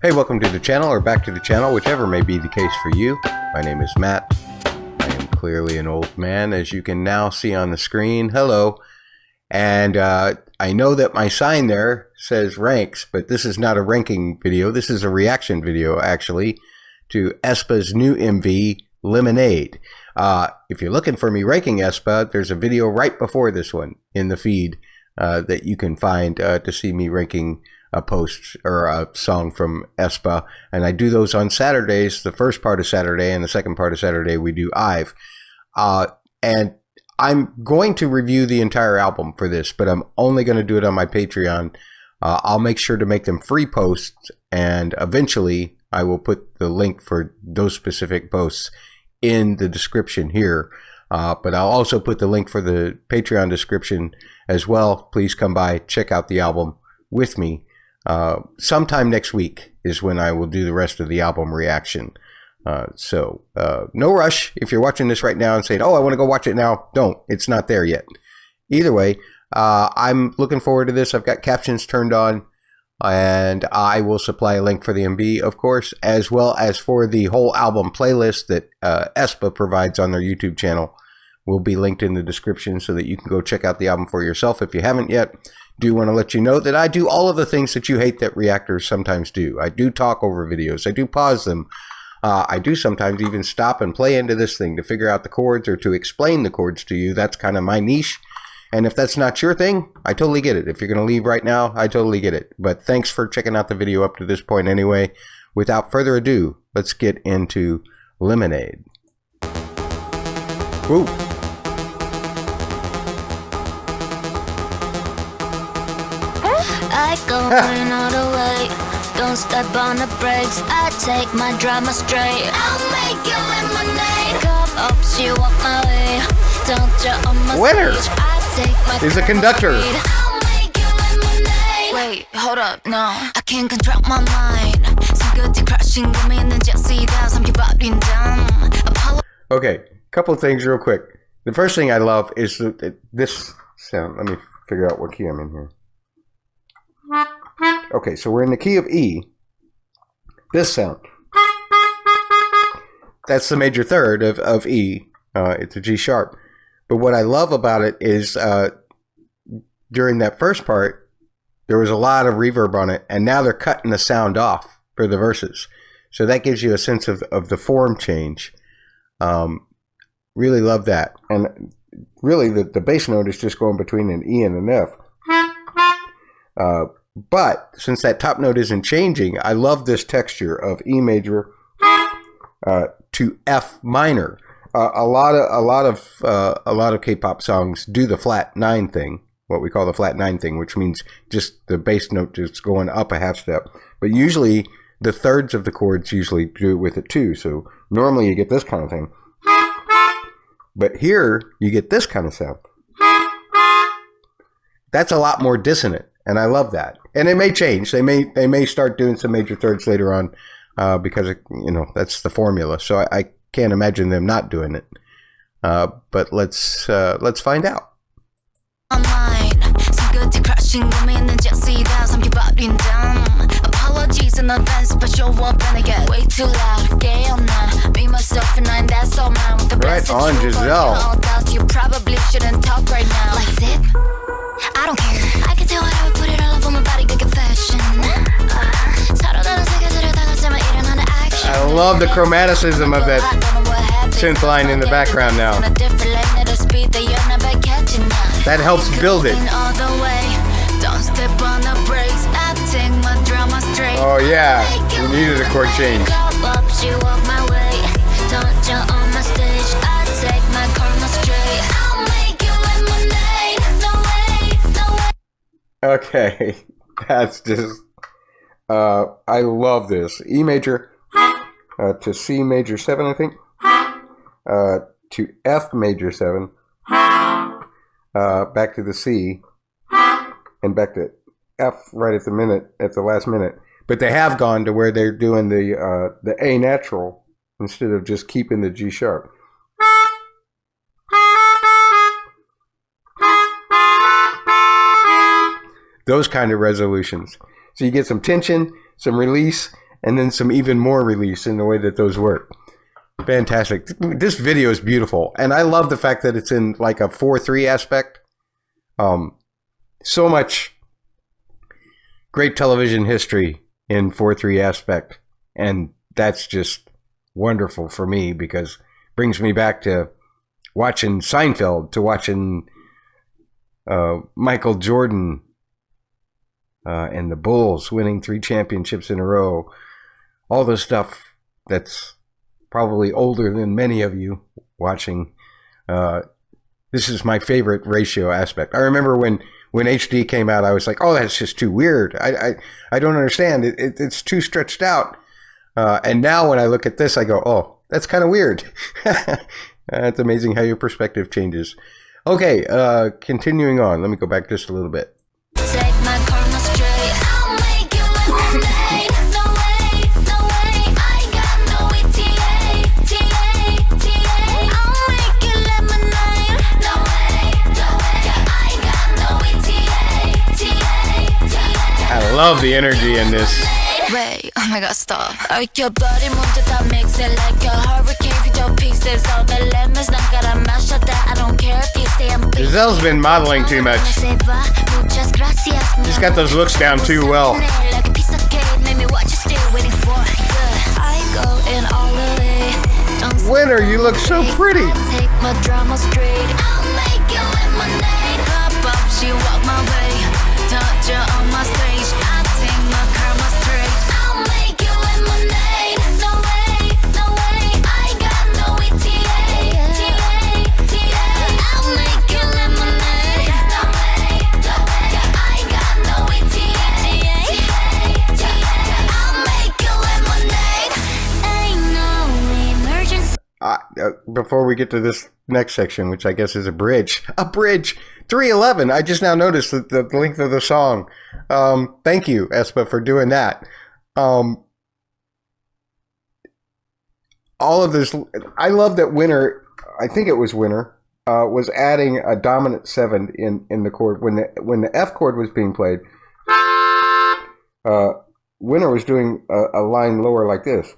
Hey, welcome to the channel, or back to the channel, whichever may be the case for you. My name is Matt. I am clearly an old man, as you can now see on the screen. Hello. And I know that my sign there says ranks, but this is not a ranking video. This is a reaction video, actually, to aespa's new MV, Lemonade. If you're looking for me ranking aespa, there's a video right before this one in the feed that you can find to see me ranking a post or a song from aespa, and I do those on Saturdays. The first part of Saturday and the second part of Saturday we do IVE, and I'm going to review the entire album for this, but I'm only going to do it on my Patreon. I'll make sure to make them free posts, and eventually I will put the link for those specific posts in the description here, but I'll also put the link for the Patreon description as well. Please come by, check out the album with me. Sometime next week is when I will do the rest of the album reaction. So no rush. If you're watching this right now and saying, oh, I want to go watch it now, don't. It's not there yet. Either way, I'm looking forward to this. I've got captions turned on, and I will supply a link for the MV, of course, as well as for the whole album playlist that aespa provides on their YouTube channel. Will be linked in the description so that you can go check out the album for yourself if you haven't yet. Do want to let you know that I do all of the things that you hate that reactors sometimes do. I do talk over videos. I do pause them. I do sometimes even stop and play into this thing to figure out the chords or to explain the chords to you. That's kind of my niche. And if that's not your thing, I totally get it. If you're going to leave right now, I totally get it. But thanks for checking out the video up to this point anyway. Without further ado, let's get into Lemonade. Woo! I go in all the way, don't step on the brakes. I take my drama straight. I'll make you lemonade. Cup up, she walk my way. Don't you on my Winner. stage. I take my He's a conductor. I'll make you lemonade. Wait, hold up, no, I can't control my mind. 손끝이 crashing, 고민은 just 삼켜버린 damn. Okay, couple things real quick. The first thing I love is this sound. Let me figure out what key I'm in here. Okay, so we're in the key of E. This sound. That's the major third of E. It's a G sharp. But what I love about it is during that first part, there was a lot of reverb on it, and now they're cutting the sound off for the verses. So that gives you a sense of the form change. Really love that. And really, the bass note is just going between an E and an F. But since that top note isn't changing, I love this texture of E major to F minor. A lot of K-pop songs do the flat 9 thing, what we call the flat 9 thing, which means just the bass note just going up a half step. But usually the thirds of the chords usually do it with it too. So normally you get this kind of thing. But here you get this kind of sound. That's a lot more dissonant. And I love that. And it may change. They may start doing some major thirds later on because that's the formula. So I can't imagine them not doing it. But let's find out. Apologies in advance, but show up and I get way too loud. Gay on now, me myself and I, that's all man. Right on, Giselle. You probably shouldn't talk right now. Like zip. I don't care. I can tell what I would put it all up on my body, good confession. I love the chromaticism of that synth line in the background now. That helps build it. Oh yeah, we needed a chord change. Okay, that's just, I love this. E major to C major 7, I think, to F major 7, back to the C, and back to F right at the last minute. But they have gone to where they're doing the A natural instead of just keeping the G sharp. Those kind of resolutions. So you get some tension, some release, and then some even more release in the way that those work. Fantastic. This video is beautiful, and I love the fact that it's in like a 4/3 aspect. So much great television history in 4/3 aspect, and that's just wonderful for me because it brings me back to watching Seinfeld, to watching Michael Jordan and the Bulls winning 3 championships in a row. All the stuff that's probably older than many of you watching. This is my favorite ratio aspect. I remember when HD came out, I was like, oh, that's just too weird. I don't understand. It's too stretched out. And now when I look at this, I go, oh, that's kind of weird. It's amazing how your perspective changes. Okay, continuing on. Let me go back just a little bit. Take my karma straight. I'll make you lemonade. No way, no way. I got no ETA. I'll make you lemonade. No way, no way. I got no ETA. I love the energy in this. Wait, oh my god, stop. Like your body moved to that mix it like a hurricane with your pieces. All the lemons, not gotta mash that. I don't care if you say I'm big. Giselle's been modeling too much. She's got those looks down too well. Winner, you look so pretty. Take my drama straight. I'll make you lemonade. Pop up, she walk my way. Touch her on my stage. I take my karma straight. I'll make you lemonade. No way, no way. I got no ETA. I'll make you lemonade. No way, no way. I got no ETA. I'll make you lemonade. Ain't no emergency. Before we get to this next section, which I guess is a bridge, 3:11. I just now noticed the length of the song. Thank you, aespa, for doing that. All of this, I love that Winner. I think it was Winner was adding a dominant 7 in the chord when the F chord was being played. Winner was doing a line lower like this.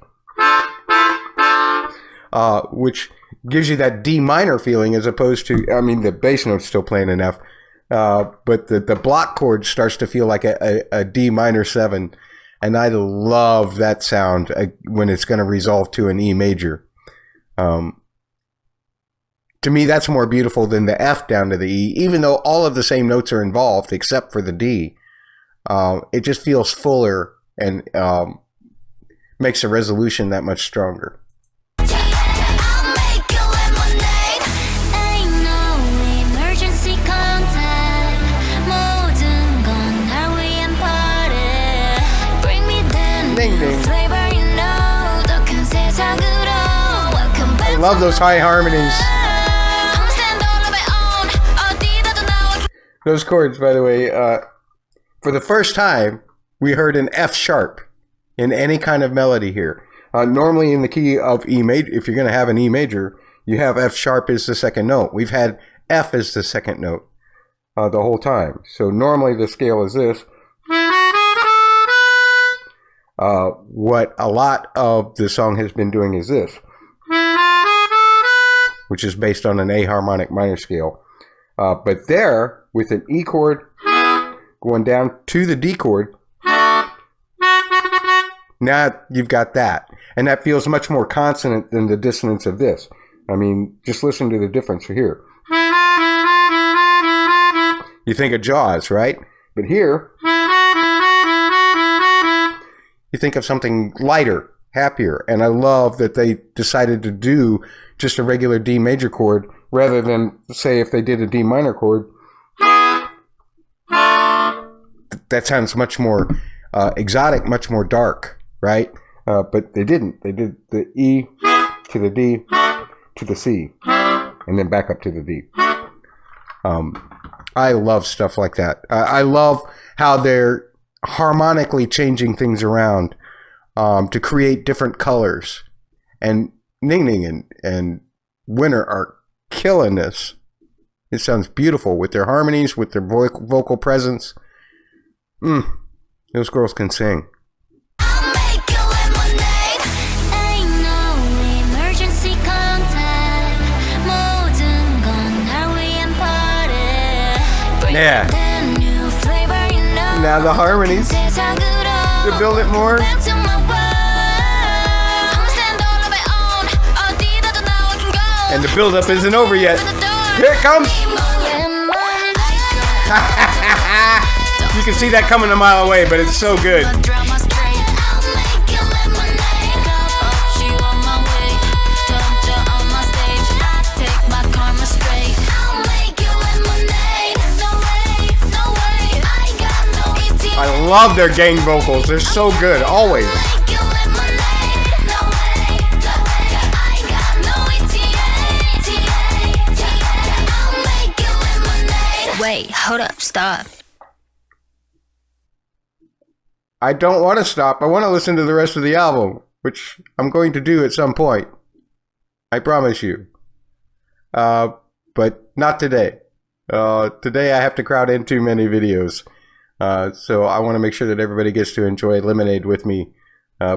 Which gives you that D minor feeling as opposed to, I mean, the bass note's still playing an F, but the block chord starts to feel like a D minor 7, and I love that sound when it's going to resolve to an E major. To me, that's more beautiful than the F down to the E, even though all of the same notes are involved except for the D. It just feels fuller and makes the resolution that much stronger. NingNing. I love those high harmonies. Those chords, by the way, for the first time, we heard an F sharp in any kind of melody here. Normally in the key of E major, if you're going to have an E major, you have F sharp as the second note. We've had F as the second note the whole time. So normally the scale is this. What a lot of the song has been doing is this, which is based on an A harmonic minor scale. But there, with an E chord going down to the D chord, now you've got that. And that feels much more consonant than the dissonance of this. I mean, just listen to the difference here. You think of Jaws, right? But here, you think of something lighter, happier. And I love that they decided to do just a regular D major chord rather than, say, if they did a D minor chord. That sounds much more exotic, much more dark, right? But they didn't. They did the E to the D to the C and then back up to the D. I love stuff like that. I love how they're harmonically changing things around to create different colors. And NingNing and Winner are killing this. It sounds beautiful with their harmonies, with their vocal presence. Those girls can sing. I'll make you Yeah. Now the harmonies to build it more. And the build-up isn't over yet. Here it comes. You can see that coming a mile away, but it's so good. I love their gang vocals. They're so good, always. Wait, hold up, stop. I don't want to stop. I want to listen to the rest of the album, which I'm going to do at some point. I promise you. But not today. Today I have to crowd in too many videos. So I want to make sure that everybody gets to enjoy Lemonade with me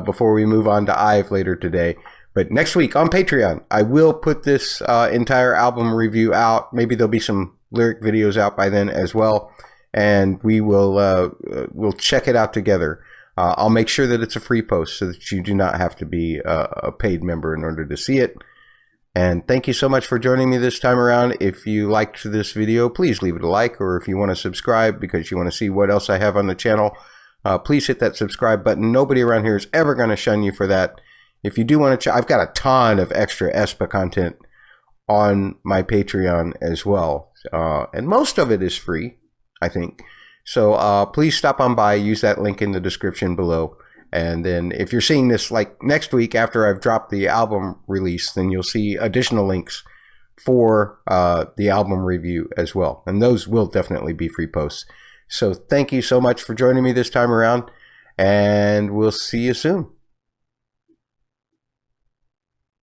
before we move on to Ive later today. But next week on Patreon, I will put this entire album review out. Maybe there'll be some lyric videos out by then as well. And we will we'll check it out together. I'll make sure that it's a free post so that you do not have to be a paid member in order to see it. And thank you so much for joining me this time around. If you liked this video, please leave it a like, or if you want to subscribe because you want to see what else I have on the channel, please hit that subscribe button. Nobody around here is ever going to shun you for that. If you do want to, I've got a ton of extra aespa content on my Patreon as well. And most of it is free, I think. So please stop on by, use that link in the description below. And then if you're seeing this like next week after I've dropped the album release, then you'll see additional links for the album review as well. And those will definitely be free posts. So thank you so much for joining me this time around, and we'll see you soon.